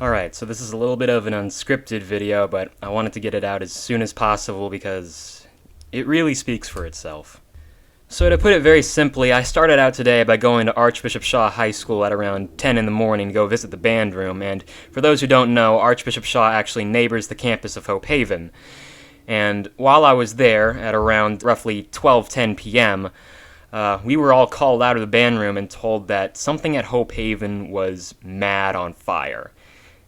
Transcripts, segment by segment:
Alright, so this is a little bit of an unscripted video, but I wanted to get it out as soon as possible because it really speaks for itself. So to put it very simply, I started out today by going to Archbishop Shaw High School at around 10 in the morning to go visit the band room, and for those who don't know, Archbishop Shaw actually neighbors the campus of Hope Haven. And while I was there, at around roughly 12:10 p.m., we were all called out of the band room and told that something at Hope Haven was mad on fire.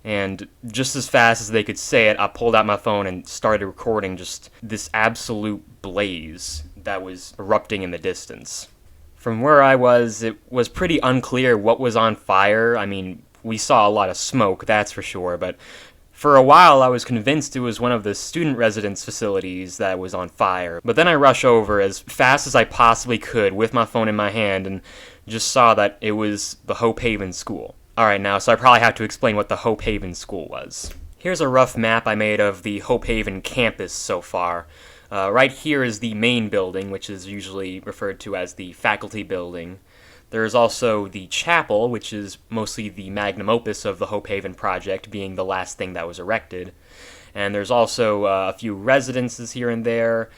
And just as fast as they could say it, I pulled out my phone and started recording just this absolute blaze that was erupting in the distance. From where I was, it was pretty unclear what was on fire. I mean, we saw a lot of smoke, that's for sure, but for a while I was convinced it was one of the student residence facilities that was on fire. But then I rushed over as fast as I possibly could with my phone in my hand and just saw that it was the Hope Haven School. Alright, now, so I probably have to explain what the Hope Haven School was. Here's a rough map I made of the Hope Haven campus so far. Right here is the main building, which is usually referred to as the faculty building. There's also the chapel, which is mostly the magnum opus of the Hope Haven project, being the last thing that was erected. And there's also a few residences here and there,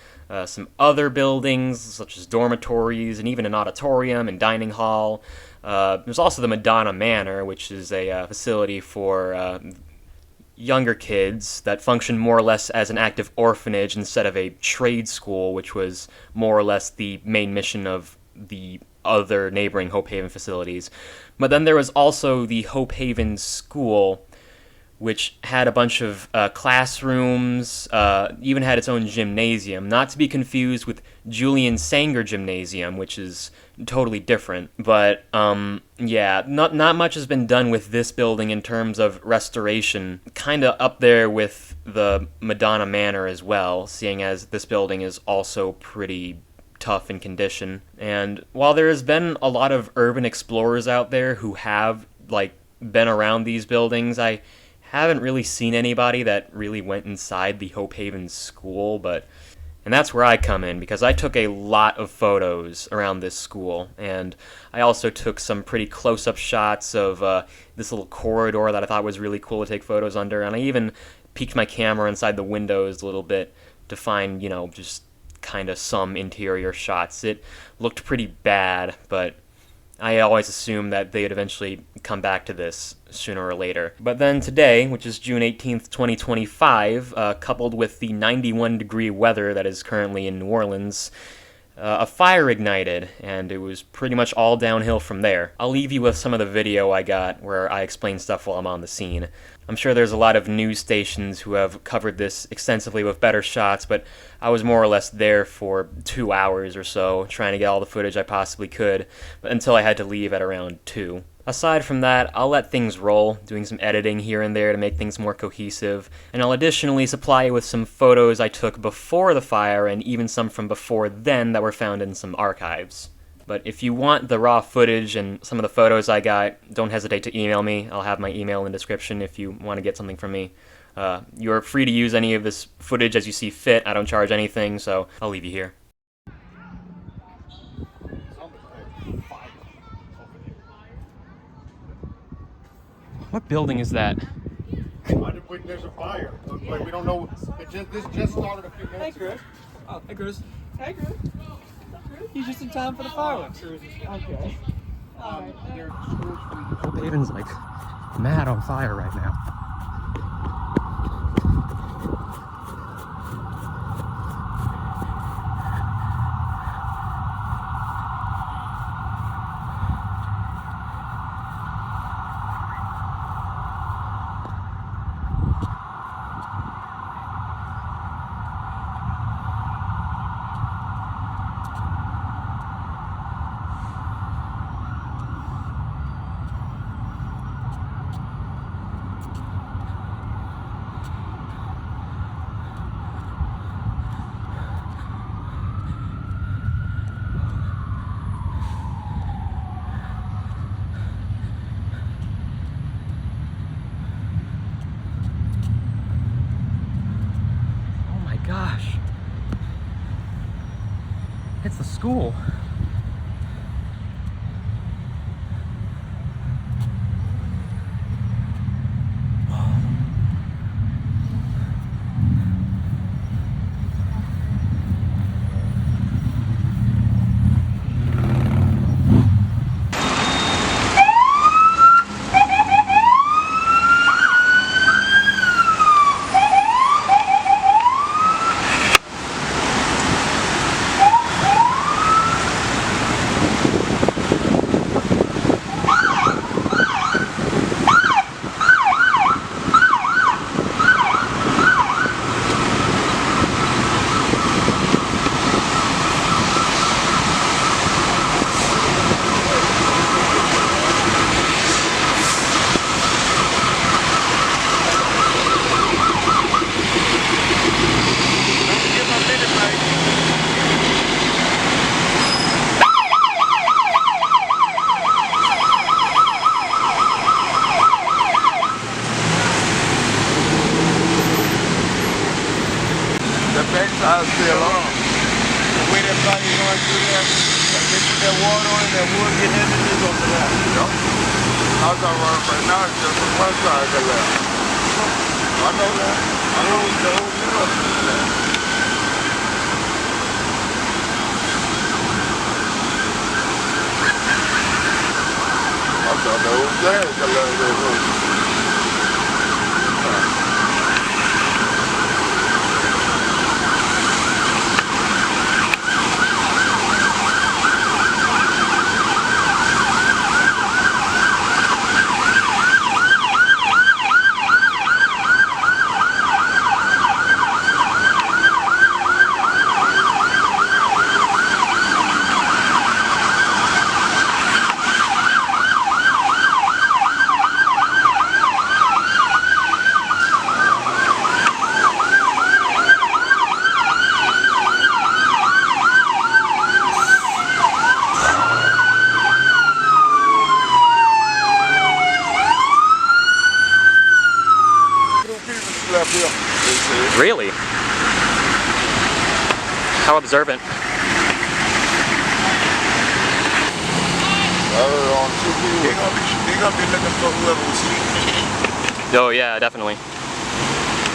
some other buildings, such as dormitories, and even an auditorium and dining hall. There's also the Madonna Manor, which is a facility for younger kids that functioned more or less as an active orphanage instead of a trade school, which was more or less the main mission of the other neighboring Hope Haven facilities. But then there was also the Hope Haven School, which had a bunch of classrooms, even had its own gymnasium, not to be confused with Julian Sanger Gymnasium, which is totally different. But, yeah, not much has been done with this building in terms of restoration. Kinda up there with the Madonna Manor as well, seeing as this building is also pretty tough in condition. And while there has been a lot of urban explorers out there who have, been around these buildings, I haven't really seen anybody that really went inside the Hope Haven School, and that's where I come in, because I took a lot of photos around this school, and I also took some pretty close-up shots of this little corridor that I thought was really cool to take photos under, and I even peeked my camera inside the windows a little bit to find, just kind of some interior shots. It looked pretty bad, but I always assumed that they'd eventually come back to this sooner or later. But then today, which is June 18th, 2025, coupled with the 91-degree weather that is currently in New Orleans, a fire ignited, and it was pretty much all downhill from there. I'll leave you with some of the video I got where I explain stuff while I'm on the scene. I'm sure there's a lot of news stations who have covered this extensively with better shots, but I was more or less there for 2 hours or so, trying to get all the footage I possibly could, until I had to leave at around 2. Aside from that, I'll let things roll, doing some editing here and there to make things more cohesive, and I'll additionally supply you with some photos I took before the fire and even some from before then that were found in some archives. But if you want the raw footage and some of the photos I got, don't hesitate to email me. I'll have my email in the description if you want to get something from me. You're free to use any of this footage as you see fit. I don't charge anything, so I'll leave you here. What building is that? There's a fire. But we don't know. This just started a few minutes ago. Oh, hey, Cruz. Hey, Cruz. He's just in time for the fireworks. Okay. Hope Haven's mad on fire right now. Gosh, it's the school. backside still on. The way that body going through there, if they put that water on it, that wood get heavy, it's on the left. Yep. I was right now, it's just on one side of the left. I know that. I know the whole middle of the left. I thought the whole thing was the left. Really? How observant. On TV, They're gonna be looking for whoever was sleeping. Oh yeah, definitely.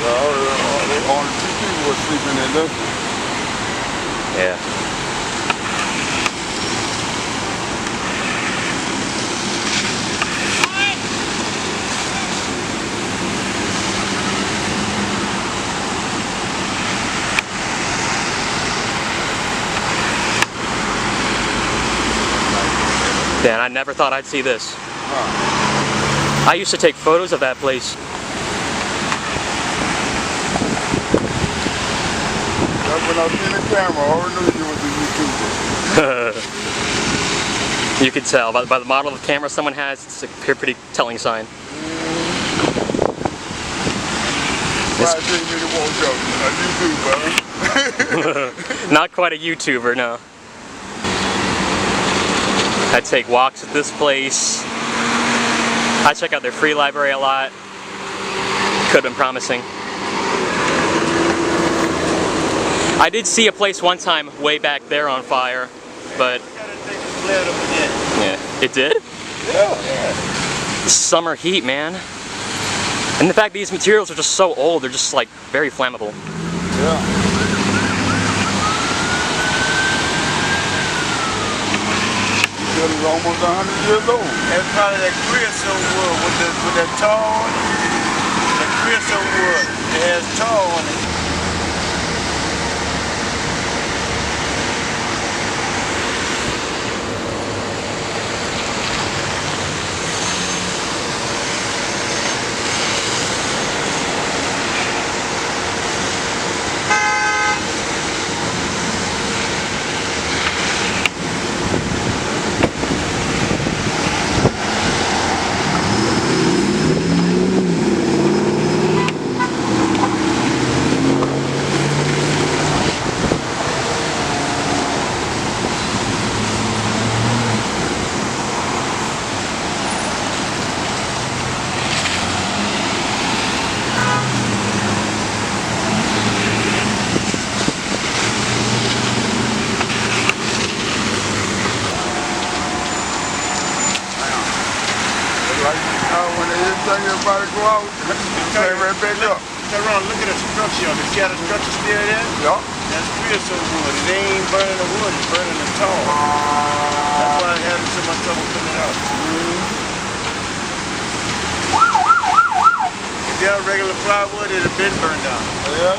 on TV was sleeping in this. Yeah. Dan, I never thought I'd see this. I used to take photos of that place. When I seen the camera, I already knew you was a YouTuber. You could tell by the model of the camera someone has. It's a pretty telling sign. Why take me to walk up? A YouTuber. Not quite a YouTuber, no. I take walks at this place. I check out their free library a lot. Could have been promising. I did see a place one time way back there on fire, but yeah, it did? Yeah. Summer heat, man. And the fact these materials are just so old, they're just like very flammable. Yeah. It's almost 100 years old. That's probably that creosote wood with that tar on it. That creosote wood, it has tar on it. When everybody go out, turn right back up. Turn around, look at the structure of it. See how the structure still there? Yeah. That's creosote wood. It ain't burning the wood, it's burning the tar. That's why I'm having so much trouble putting it out. If you have regular plywood, it'd have been burned down. Yeah.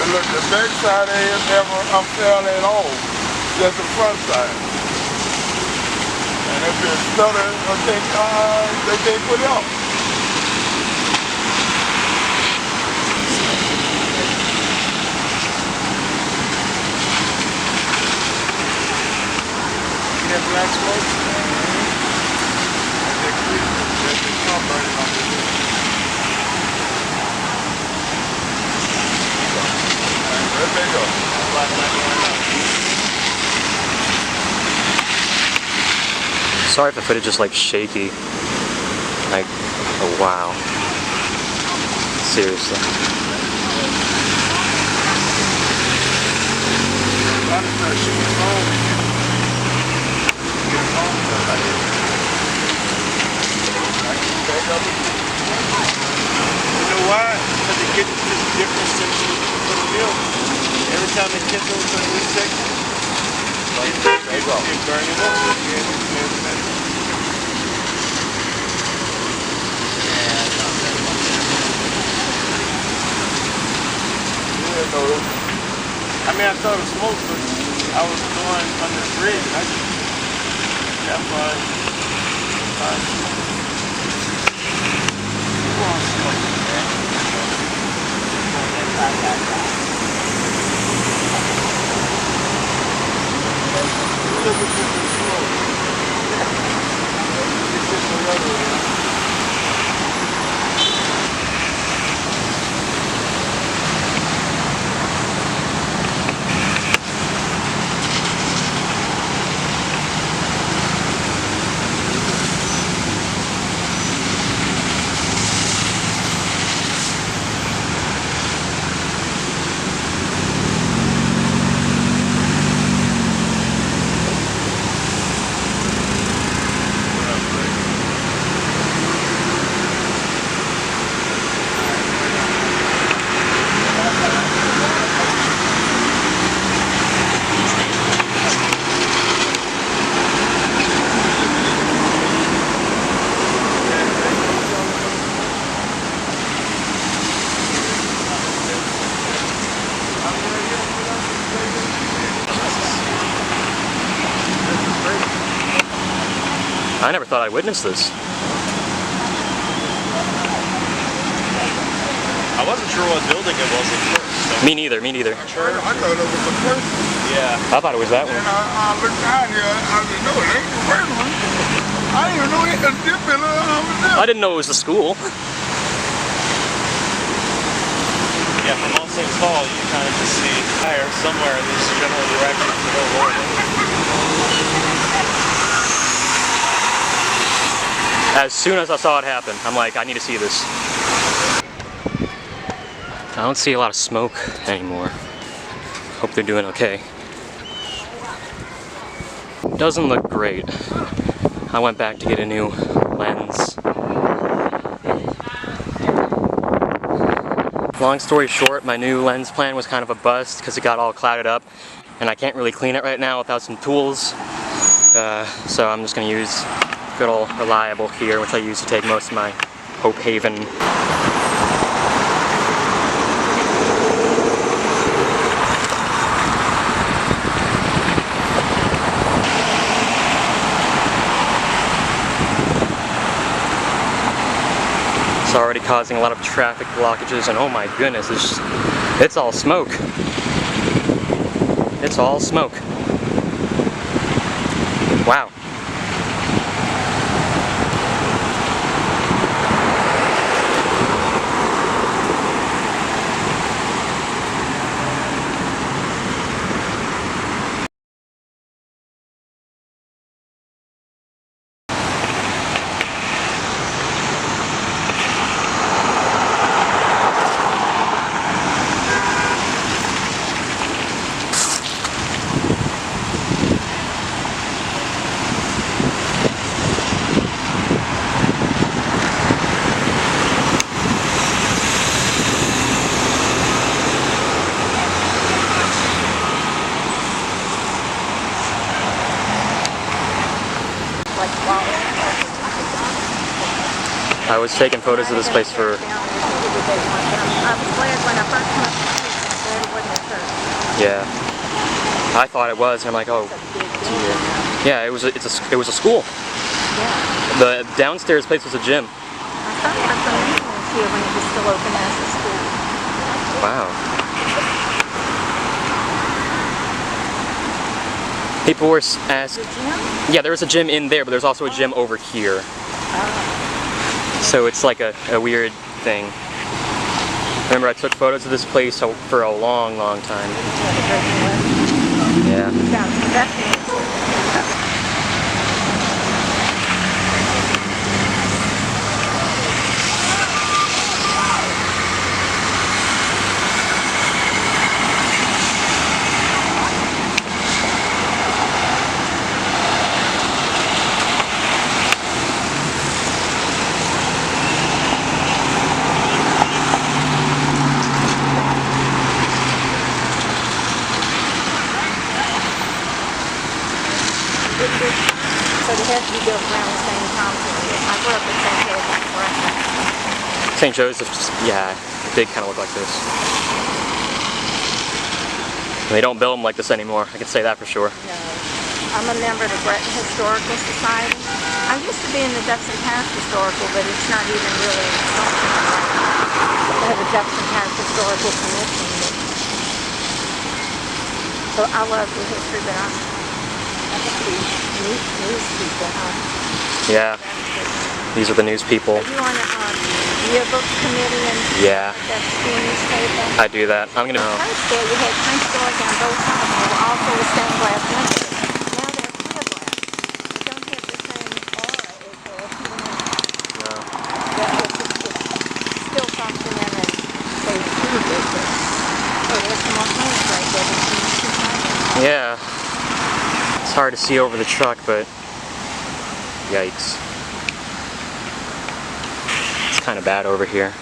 Look, the back side ain't ever unfair at all. Just the front side. And if it's stuttering, they can't put it up. See that black smoke? That's the car burning on the wood. Sorry if the footage is like shaky. Like, oh wow. Seriously. You know why? Because it gets this different section of the mill. Every time they get over to a new section, they burn it up. I mean, I saw the smoke, but I was going under the bridge, and I just, that's why. I never thought I'd witness this. I wasn't sure what building it was at first. So. Me neither, me neither. Sure. I thought it was the first one. Yeah. I thought it was that one. And I looked down here, I didn't know it ain't the first one. I didn't even know it had a dip in it. I didn't know it was the school. Yeah, from All Saints Hall, you kind of just see fire somewhere in this general direction to go over. As soon as I saw it happen, I'm like, I need to see this. I don't see a lot of smoke anymore. Hope they're doing okay. Doesn't look great. I went back to get a new lens. Long story short, my new lens plan was kind of a bust because it got all clouded up and I can't really clean it right now without some tools. So I'm just going to use good old Reliable here, which I use to take most of my Hope Haven. It's already causing a lot of traffic blockages, and oh my goodness, it's all smoke. It's all smoke. Wow. I was taking photos of this place for... Yeah. I thought it was, and I'm like, oh, yeah, it was a school. Yeah. The downstairs place was a gym. I thought I had some maintenance here when it was still open as a school. Wow. People were asked... Yeah, there was a gym in there, but there's also a gym over here. So it's like a weird thing. Remember, I took photos of this place for a long, long time. Yeah. built around the same time period. I grew up at St. Joseph's Breakfast. St. Joseph's, yeah, it did kind of look like this. They don't build them like this anymore, I can say that for sure. No. I'm a member of the Breton Historical Society. I used to be in the Jefferson Parish Historical, but it's not even really something right now. They have a Jefferson Parish Historical Commission. So I love the history, but I think these news people. Yeah, these are the news people. Are you on the yearbook committee and Yeah, that school newspaper? I do that. I'm gonna. First there you had French doors on both sides. They were also with stained glass windows. Now they're clear glass. They don't have the same aura as the No. it's still functioning and they improve it. Oh, there's some more plants right there. Yeah, it's hard to see over the truck, but yikes. It's kind of bad over here.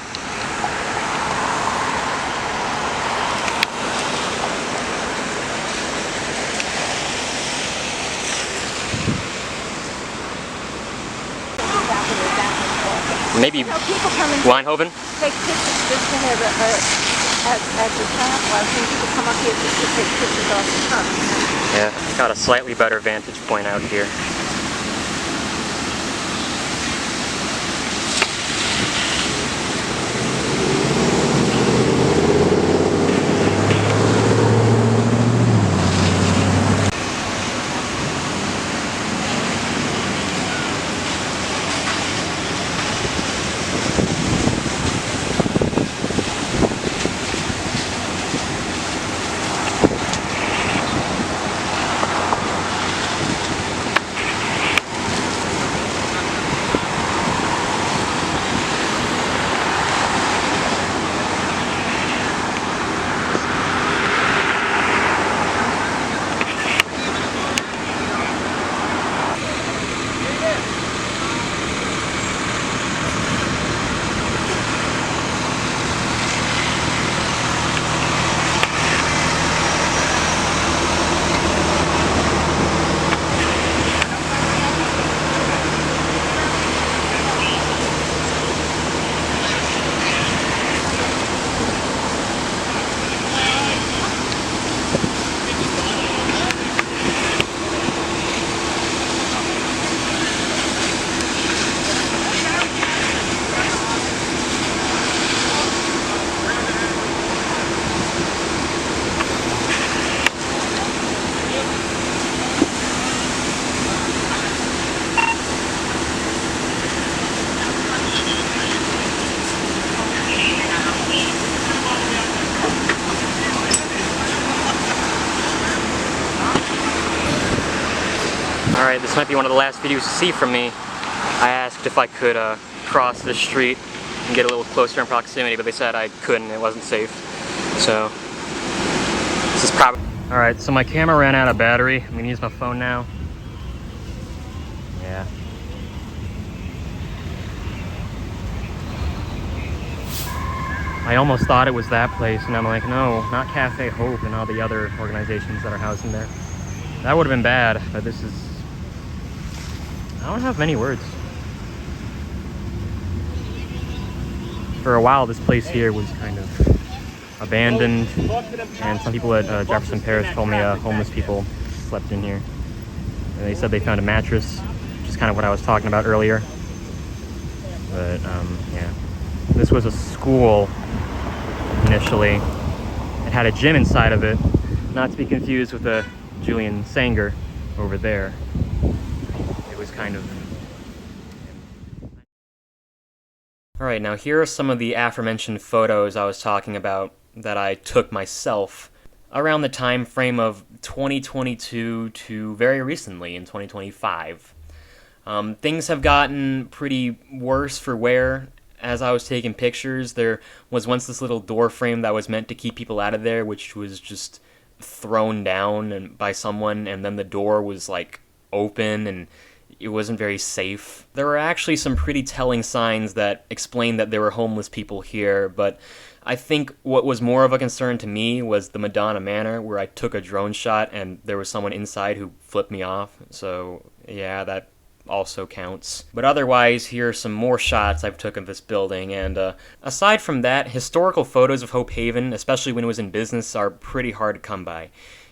Maybe People come and Weinhoven? take pictures just to have at the travel. I've seen people come up here just to take pictures off the truck. Yeah, got a slightly better vantage point out here. Alright, this might be one of the last videos you see from me. I asked if I could cross this street and get a little closer in proximity, but they said I couldn't, it wasn't safe. So, this is probably... Alright, so my camera ran out of battery. I'm gonna use my phone now. Yeah. I almost thought it was that place, and I'm like, no, not Cafe Hope and all the other organizations that are housed in there. That would have been bad, but this is... I don't have many words. For a while, this place here was kind of abandoned, and some people at Jefferson Parish told me homeless people slept in here. And they said they found a mattress, which is kind of what I was talking about earlier. But, yeah. This was a school, initially. It had a gym inside of it, not to be confused with the Julian Sanger over there. It was kind of... Alright, now here are some of the aforementioned photos I was talking about that I took myself around the time frame of 2022 to very recently in 2025. Things have gotten pretty worse for wear. As I was taking pictures, there was once this little door frame that was meant to keep people out of there, which was just thrown down by someone, and then the door was like open and it wasn't very safe. There were actually some pretty telling signs that explained that there were homeless people here, but I think what was more of a concern to me was the Madonna Manor, where I took a drone shot and there was someone inside who flipped me off. So yeah, that also counts. But otherwise, here are some more shots I've took of this building, and aside from that, historical photos of Hope Haven, especially when it was in business, are pretty hard to come by.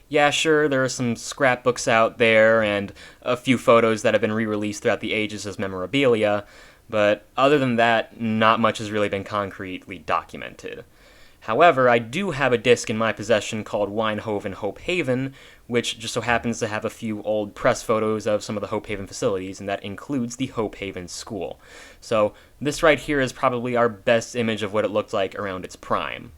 Yeah, sure, there are some scrapbooks out there, and a few photos that have been re-released throughout the ages as memorabilia, but other than that, not much has really been concretely documented. However, I do have a disc in my possession called Winehoven Hope Haven, which just so happens to have a few old press photos of some of the Hope Haven facilities, and that includes the Hope Haven School. So this right here is probably our best image of what it looked like around its prime.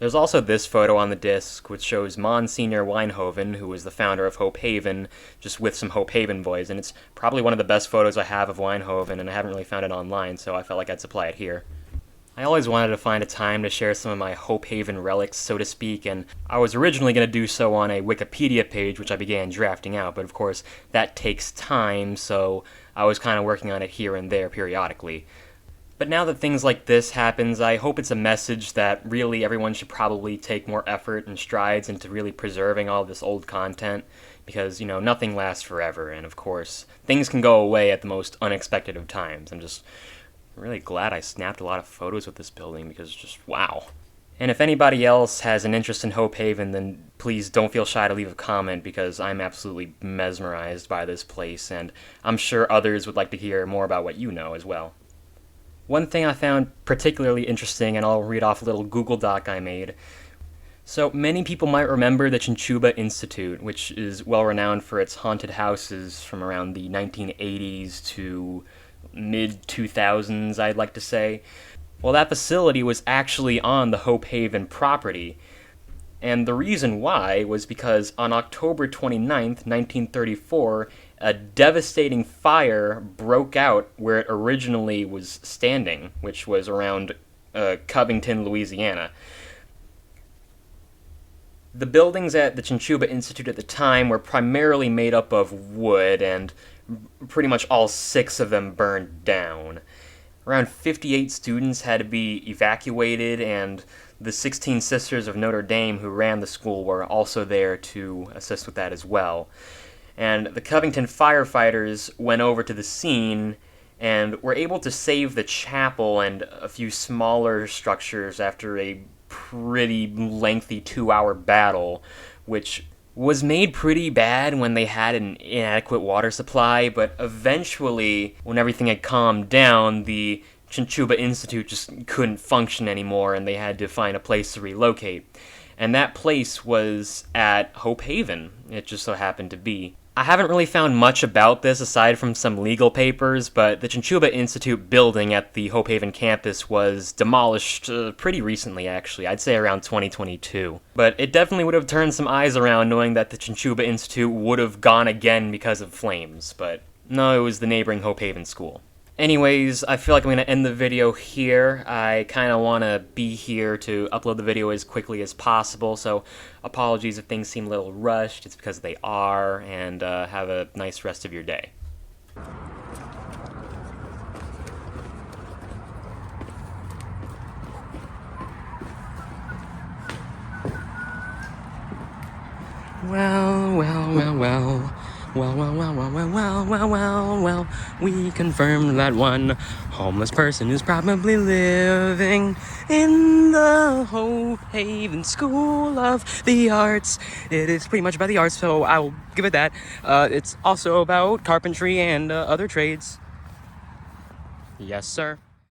There's also this photo on the disc, which shows Monsignor Winehoven, who was the founder of Hope Haven, just with some Hope Haven boys, and it's probably one of the best photos I have of Winehoven, and I haven't really found it online, so I felt like I'd supply it here. I always wanted to find a time to share some of my Hope Haven relics, so to speak, and I was originally going to do so on a Wikipedia page, which I began drafting out, but of course that takes time, so I was kind of working on it here and there periodically. But now that things like this happens, I hope it's a message that really everyone should probably take more effort and strides into really preserving all this old content, because, you know, nothing lasts forever, and of course, things can go away at the most unexpected of times. I'm just really glad I snapped a lot of photos with this building, because just wow. And if anybody else has an interest in Hope Haven, then please don't feel shy to leave a comment, because I'm absolutely mesmerized by this place, and I'm sure others would like to hear more about what you know as well. One thing I found particularly interesting, and I'll read off a little Google Doc I made. So, many people might remember the Chinchuba Institute, which is well renowned for its haunted houses from around the 1980s to mid-2000s, I'd like to say. Well, that facility was actually on the Hope Haven property, and the reason why was because on October 29th, 1934, a devastating fire broke out where it originally was standing, which was around Covington, Louisiana. The buildings at the Chinchuba Institute at the time were primarily made up of wood, and pretty much all 6 of them burned down. Around 58 students had to be evacuated, and the 16 Sisters of Notre Dame who ran the school were also there to assist with that as well. And the Covington firefighters went over to the scene and were able to save the chapel and a few smaller structures after a pretty lengthy 2-hour battle, which was made pretty bad when they had an inadequate water supply, but eventually, when everything had calmed down, the Chinchuba Institute just couldn't function anymore, and they had to find a place to relocate. And that place was at Hope Haven, it just so happened to be. I haven't really found much about this aside from some legal papers, but the Chinchuba Institute building at the Hope Haven campus was demolished pretty recently, actually. I'd say around 2022. But it definitely would have turned some eyes around knowing that the Chinchuba Institute would have gone again because of flames, but no, it was the neighboring Hope Haven school. Anyways, I feel like I'm going to end the video here. I kind of want to be here to upload the video as quickly as possible, so apologies if things seem a little rushed. It's because they are, and have a nice rest of your day. Well, we confirmed that one homeless person is probably living in the Hope Haven School of the Arts. It is pretty much about the arts, so I'll give it that. It's also about carpentry and other trades. Yes, sir.